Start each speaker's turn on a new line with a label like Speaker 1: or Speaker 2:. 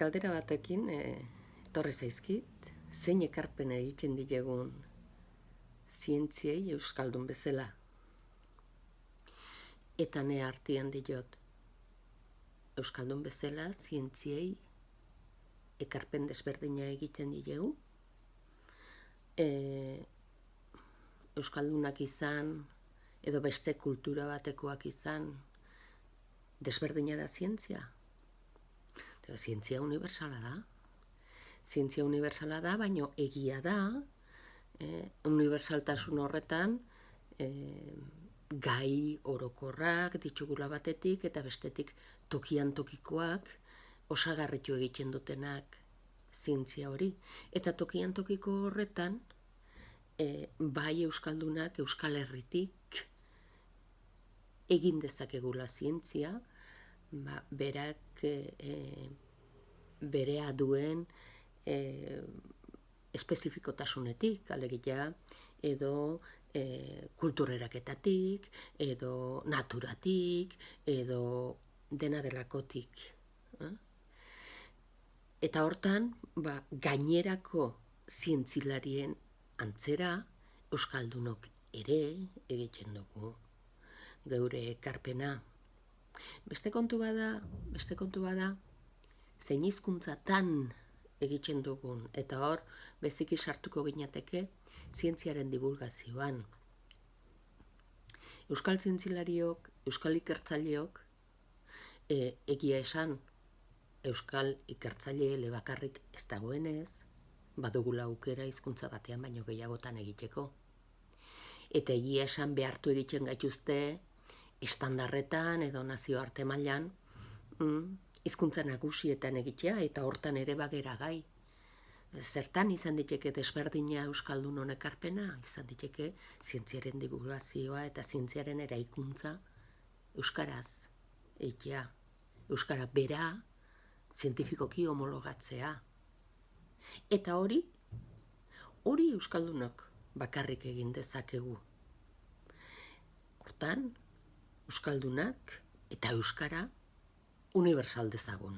Speaker 1: Galdera batekin etorri zaizkit, zein ekarpen egiten dilegun zientziei euskaldun bezala. Eta ne artean diot, euskaldun bezala zientziei ekarpen desberdina egiten dilegu. Euskaldunak izan, edo beste kultura batekoak izan, desberdina da zientzia. Zientzia universala da. Zientzia universala da, baina egia da, universaltasun horretan, gai orokorrak ditugula batetik eta bestetik tokian tokikoak osagarritu egiten dutenak zientzia hori. Eta tokian tokiko horretan, bai euskaldunak Euskal Herritik egin dezakegula zientzia, berak berea duen espezifikotasunetik, alegia, edo kultureraketatik, edo naturatik, edo dena delakotik. Eta hortan, gainerako zientzilarien antzera, euskaldunok ere egiten dugu geure ekarpena. Beste kontu bada, zein hizkuntzatan egiten dugun, eta hor, beziki sartuko ginateke, zientziaren divulgazioan. Euskal zientzilariok, euskal ikertzaileok, egia esan, euskal ikertzaile elebakarrik ez dagoenez, badugula aukera hizkuntza batean baino gehiagotan egiteko. Eta egia esan behartu egiten gaituzte, estandarretan edo nazioarte mailan, hizkuntza nagusietan egitea eta hortan ere bagera gai. Zertan izan diteke desberdina euskaldun ekarpena, izan diteke zientziaren divulgazioa eta zientziaren eraikuntza euskaraz egitea. Euskara bera zientifikoki homologatzea. Eta hori euskaldunok bakarrik egin dezakegu. Hortan, euskaldunak eta euskara universal dezagun.